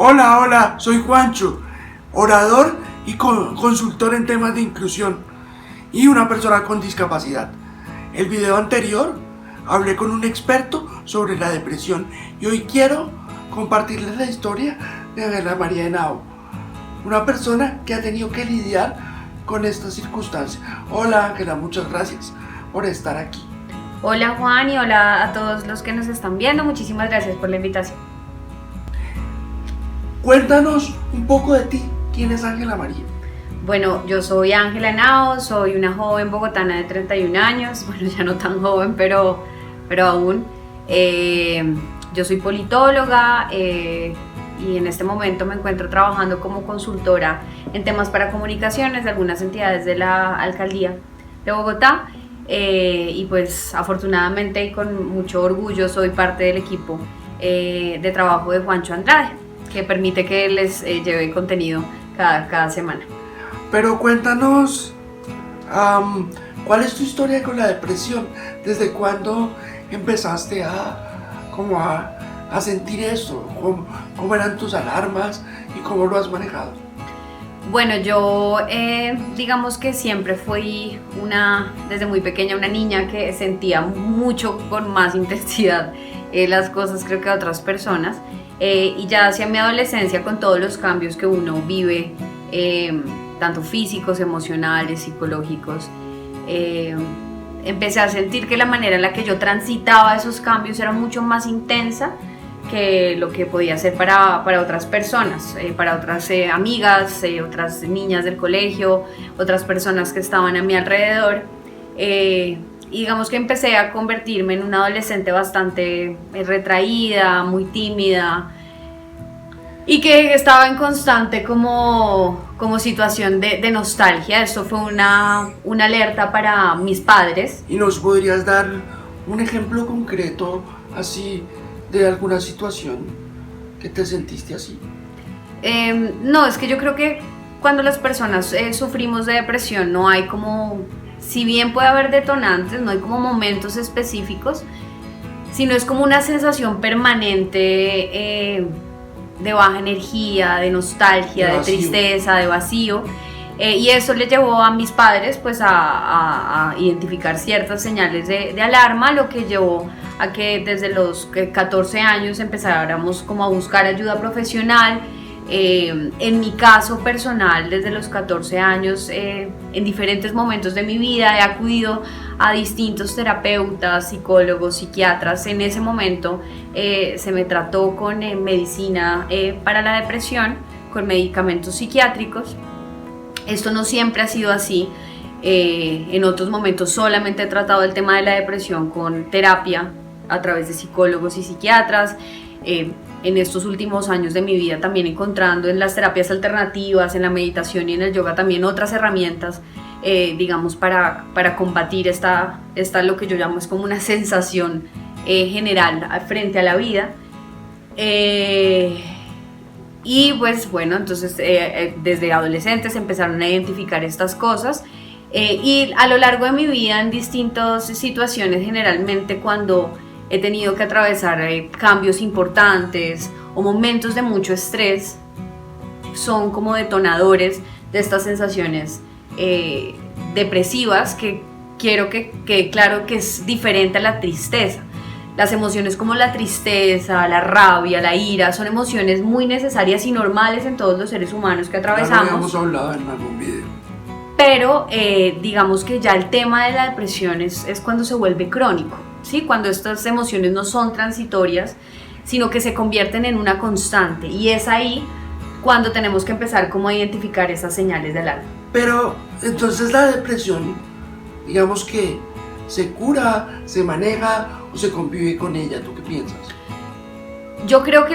Hola, hola, soy Juancho, orador y consultor en temas de inclusión y una persona con discapacidad. El video anterior hablé con un experto sobre la depresión y hoy quiero compartirles la historia de Ángela María Henao, una persona que ha tenido que lidiar con esta circunstancia. Hola Ángela, muchas gracias por estar aquí. Hola Juan y hola a todos los que nos están viendo, muchísimas gracias por la invitación. Cuéntanos un poco de ti, ¿quién es Ángela María? Bueno, yo soy Ángela Henao, soy una joven bogotana de 31 años, bueno ya no tan joven, pero aún. Yo soy politóloga y en este momento me encuentro trabajando como consultora en temas para comunicaciones de algunas entidades de la alcaldía de Bogotá. Y pues afortunadamente y con mucho orgullo soy parte del equipo de trabajo de Juancho Andrade, que permite que les lleve contenido cada semana. Pero cuéntanos, ¿cuál es tu historia con la depresión? ¿Desde cuándo empezaste a sentir eso? ¿Cómo eran tus alarmas y cómo lo has manejado? Bueno, yo digamos que siempre fui desde muy pequeña, una niña que sentía mucho con más intensidad las cosas, creo que a otras personas. Y ya hacia mi adolescencia, con todos los cambios que uno vive, tanto físicos, emocionales, psicológicos, empecé a sentir que la manera en la que yo transitaba esos cambios era mucho más intensa que lo que podía ser para otras personas, para otras amigas, otras niñas del colegio, otras personas que estaban a mi alrededor. Y digamos que empecé a convertirme en una adolescente bastante retraída, muy tímida y que estaba en constante como situación de nostalgia. Eso fue una alerta para mis padres. ¿Y nos podrías dar un ejemplo concreto así de alguna situación que te sentiste así? No, es que yo creo que cuando las personas sufrimos de depresión no hay como, si bien puede haber detonantes, no hay como momentos específicos, sino es como una sensación permanente de baja energía, de nostalgia, de tristeza, de vacío. Y eso le llevó a mis padres pues a identificar ciertas señales de alarma, lo que llevó a que desde los 14 años empezáramos como a buscar ayuda profesional. En mi caso personal, desde los 14 años, en diferentes momentos de mi vida he acudido a distintos terapeutas, psicólogos, psiquiatras. En ese momento se me trató con medicina para la depresión, con medicamentos psiquiátricos. Esto no siempre ha sido así. En otros momentos solamente he tratado el tema de la depresión con terapia a través de psicólogos y psiquiatras. En estos últimos años de mi vida también encontrando en las terapias alternativas, en la meditación y en el yoga también otras herramientas, digamos, para combatir esta lo que yo llamo es como una sensación general frente a la vida. Y pues bueno, entonces desde adolescentes empezaron a identificar estas cosas y a lo largo de mi vida en distintas situaciones, generalmente cuando he tenido que atravesar cambios importantes o momentos de mucho estrés, son como detonadores de estas sensaciones depresivas, que quiero que quede claro que es diferente a la tristeza. Las emociones como la tristeza, la rabia, la ira, son emociones muy necesarias y normales en todos los seres humanos que atravesamos. Ya lo hemos hablado en algún video. Pero digamos que ya el tema de la depresión es cuando se vuelve crónico, ¿sí? Cuando estas emociones no son transitorias, sino que se convierten en una constante. Y es ahí cuando tenemos que empezar como a identificar esas señales de alarma. Pero entonces la depresión, digamos que ¿se cura, se maneja o se convive con ella? ¿Tú qué piensas? Yo creo que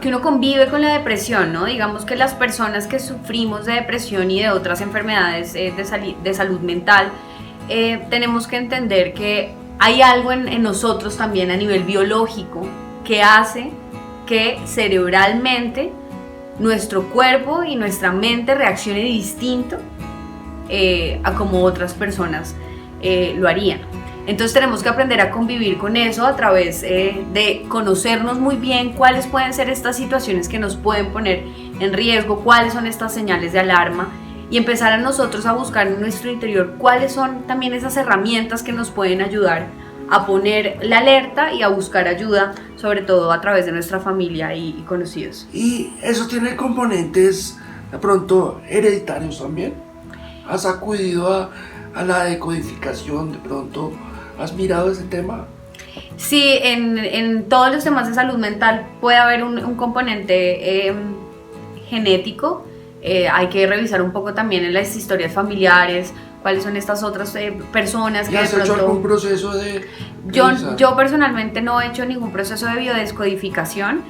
uno convive con la depresión, ¿no? Digamos que las personas que sufrimos de depresión y de otras enfermedades de salud mental, tenemos que entender que hay algo en nosotros también a nivel biológico que hace que cerebralmente nuestro cuerpo y nuestra mente reaccione distinto a como otras personas lo harían. Entonces tenemos que aprender a convivir con eso a través de conocernos muy bien cuáles pueden ser estas situaciones que nos pueden poner en riesgo, cuáles son estas señales de alarma y empezar a nosotros a buscar en nuestro interior cuáles son también esas herramientas que nos pueden ayudar a poner la alerta y a buscar ayuda, sobre todo a través de nuestra familia y conocidos. ¿Y eso tiene componentes de pronto hereditarios también? ¿Has acudido a la decodificación? ¿De pronto has mirado ese tema? Sí, en todos los temas de salud mental puede haber un componente genético. Hay que revisar un poco también en las historias familiares, cuáles son estas otras personas que ¿Y has de pronto... hecho algún proceso de revisar? Yo personalmente no he hecho ningún proceso de biodescodificación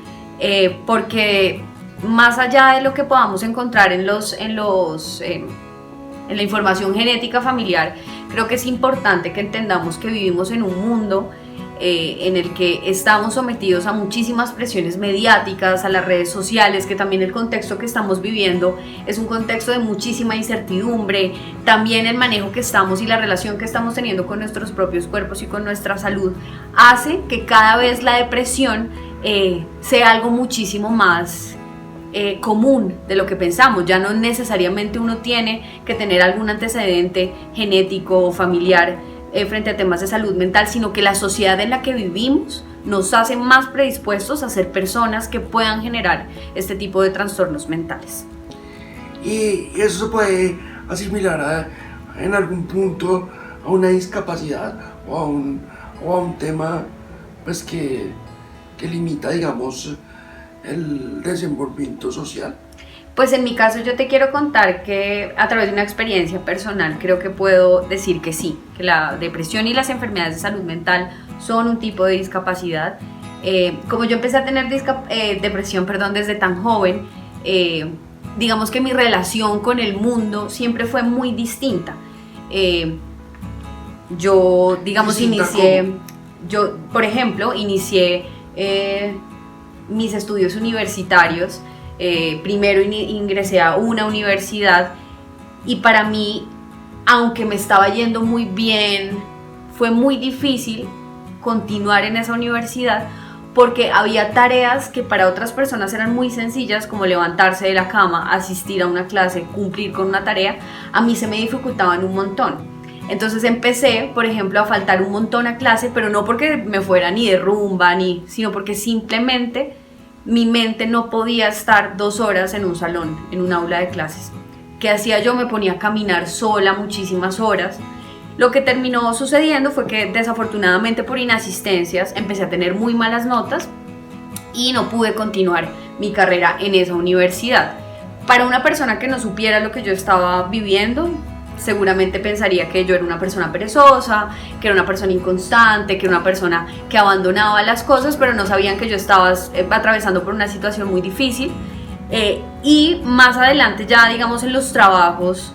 porque más allá de lo que podamos encontrar en la información genética familiar, creo que es importante que entendamos que vivimos en un mundo en el que estamos sometidos a muchísimas presiones mediáticas, a las redes sociales, que también el contexto que estamos viviendo es un contexto de muchísima incertidumbre, también el manejo que estamos y la relación que estamos teniendo con nuestros propios cuerpos y con nuestra salud hace que cada vez la depresión sea algo muchísimo más común de lo que pensamos. Ya no necesariamente uno tiene que tener algún antecedente genético o familiar frente a temas de salud mental, sino que la sociedad en la que vivimos nos hace más predispuestos a ser personas que puedan generar este tipo de trastornos mentales. Y eso se puede asimilar en algún punto a una discapacidad o a un tema pues que limita, digamos, el desenvolvimiento social. Pues en mi caso yo te quiero contar que a través de una experiencia personal creo que puedo decir que sí, que la depresión y las enfermedades de salud mental son un tipo de discapacidad. Como yo empecé a tener depresión desde tan joven, digamos que mi relación con el mundo siempre fue muy distinta. Yo, digamos, por ejemplo, inicié mis estudios universitarios. Primero ingresé a una universidad y para mí, aunque me estaba yendo muy bien, fue muy difícil continuar en esa universidad porque había tareas que para otras personas eran muy sencillas, como levantarse de la cama, asistir a una clase, cumplir con una tarea. A mí se me dificultaban un montón. Entonces empecé, por ejemplo, a faltar un montón a clase, pero no porque me fuera ni de rumba, sino porque simplemente mi mente no podía estar 2 horas en un salón, en un aula de clases. ¿Qué hacía yo? Me ponía a caminar sola muchísimas horas. Lo que terminó sucediendo fue que desafortunadamente por inasistencias empecé a tener muy malas notas y no pude continuar mi carrera en esa universidad. Para una persona que no supiera lo que yo estaba viviendo, seguramente pensaría que yo era una persona perezosa, que era una persona inconstante, que era una persona que abandonaba las cosas, pero no sabían que yo estaba atravesando por una situación muy difícil. Y más adelante, ya digamos en los trabajos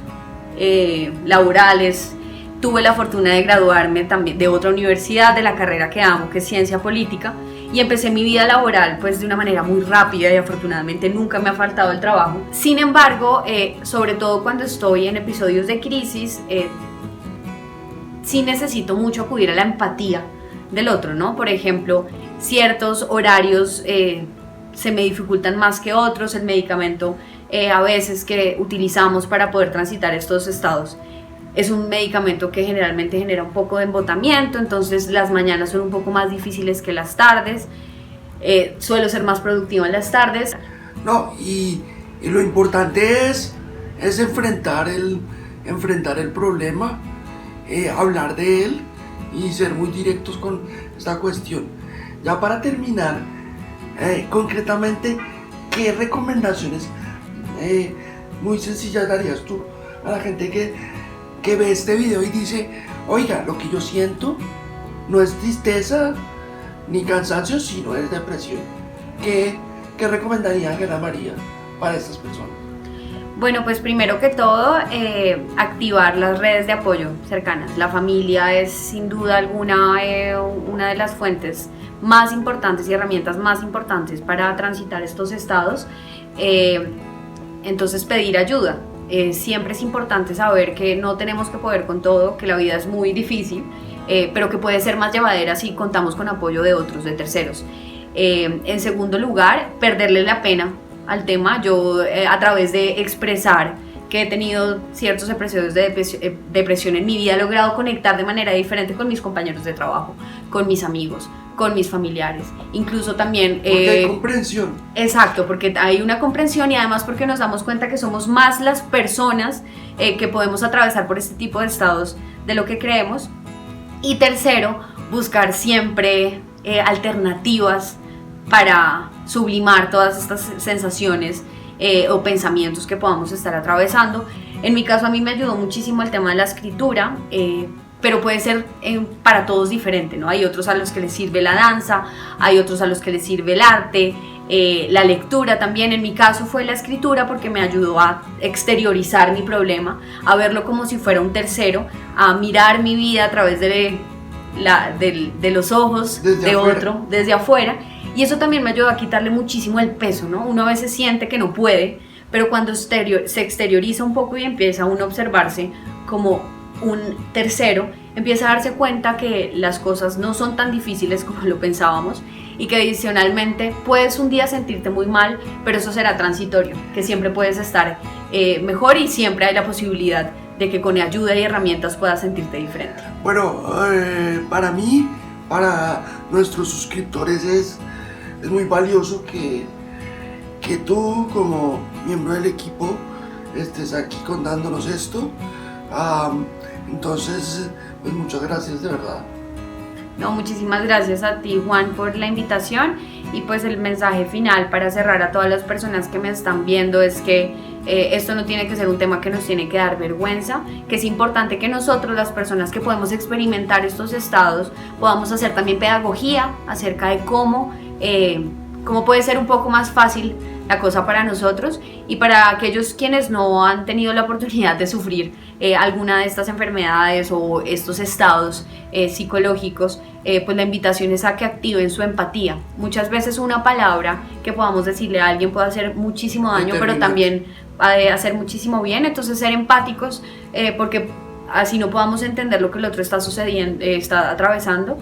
laborales, tuve la fortuna de graduarme también de otra universidad, de la carrera que amo, que es Ciencia Política, y empecé mi vida laboral pues de una manera muy rápida y afortunadamente nunca me ha faltado el trabajo. Sin embargo, sobre todo cuando estoy en episodios de crisis, sí necesito mucho acudir a la empatía del otro, ¿no? Por ejemplo, ciertos horarios se me dificultan más que otros, el medicamento a veces que utilizamos para poder transitar estos estados es un medicamento que generalmente genera un poco de embotamiento, entonces las mañanas son un poco más difíciles que las tardes, suelo ser más productiva en las tardes. No, y lo importante es enfrentar el problema, hablar de él y ser muy directos con esta cuestión. Ya para terminar, concretamente, ¿qué recomendaciones muy sencillas darías tú a la gente que ve este video y dice, oiga, lo que yo siento no es tristeza ni cansancio, sino es depresión? ¿Qué recomendaría Ángela María para estas personas? Bueno, pues primero que todo, activar las redes de apoyo cercanas. La familia es sin duda alguna una de las fuentes más importantes y herramientas más importantes para transitar estos estados. Entonces pedir ayuda. Siempre es importante saber que no tenemos que poder con todo, que la vida es muy difícil, pero que puede ser más llevadera si contamos con apoyo de otros, de terceros. En segundo lugar, perderle la pena al tema. Yo a través de expresar que he tenido ciertos episodios de depresión en mi vida, he logrado conectar de manera diferente con mis compañeros de trabajo, con mis amigos, con mis familiares, incluso también... Porque hay comprensión. Exacto, porque hay una comprensión y además porque nos damos cuenta que somos más las personas que podemos atravesar por este tipo de estados de lo que creemos. Y tercero, buscar siempre alternativas para sublimar todas estas sensaciones o pensamientos que podamos estar atravesando. En mi caso, a mí me ayudó muchísimo el tema de la escritura, pero puede ser para todos diferente, ¿no? Hay otros a los que les sirve la danza, hay otros a los que les sirve el arte, la lectura también. En mi caso fue la escritura porque me ayudó a exteriorizar mi problema, a verlo como si fuera un tercero, a mirar mi vida a través de los ojos de otro, desde afuera. Y eso también me ayudó a quitarle muchísimo el peso, ¿no? Uno a veces siente que no puede, pero cuando se exterioriza un poco y empieza uno a observarse como un tercero, empieza a darse cuenta que las cosas no son tan difíciles como lo pensábamos y que adicionalmente puedes un día sentirte muy mal, pero eso será transitorio, que siempre puedes estar mejor y siempre hay la posibilidad de que con ayuda y herramientas puedas sentirte diferente. Bueno, para mí, para nuestros suscriptores es muy valioso que tú como miembro del equipo estés aquí contándonos esto. Entonces, pues muchas gracias, de verdad. No, muchísimas gracias a ti, Juan, por la invitación. Y pues el mensaje final para cerrar a todas las personas que me están viendo es que esto no tiene que ser un tema que nos tiene que dar vergüenza, que es importante que nosotros, las personas que podemos experimentar estos estados, podamos hacer también pedagogía acerca de cómo puede ser un poco más fácil la cosa para nosotros, y para aquellos quienes no han tenido la oportunidad de sufrir alguna de estas enfermedades o estos estados psicológicos, pues la invitación es a que activen su empatía. Muchas veces una palabra que podamos decirle a alguien puede hacer muchísimo daño, pero también hacer muchísimo bien. Entonces ser empáticos, porque así no podamos entender lo que el otro está sucediendo, está atravesando,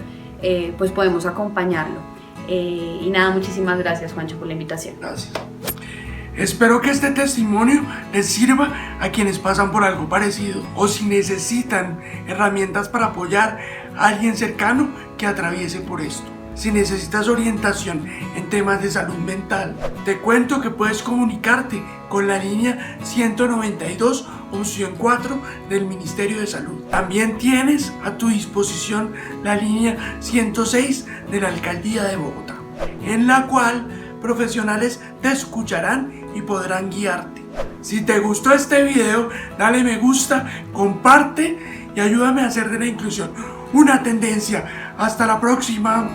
pues podemos acompañarlo. Y nada, muchísimas gracias, Juancho, por la invitación. Gracias. Espero que este testimonio les sirva a quienes pasan por algo parecido, o si necesitan herramientas para apoyar a alguien cercano que atraviese por esto. Si necesitas orientación en temas de salud mental, te cuento que puedes comunicarte con la línea 192 opción 4 del Ministerio de Salud. También tienes a tu disposición la línea 106 de la Alcaldía de Bogotá, en la cual profesionales te escucharán y podrán guiarte. Si te gustó este video, dale me gusta, comparte y ayúdame a hacer de la inclusión una tendencia. Hasta la próxima.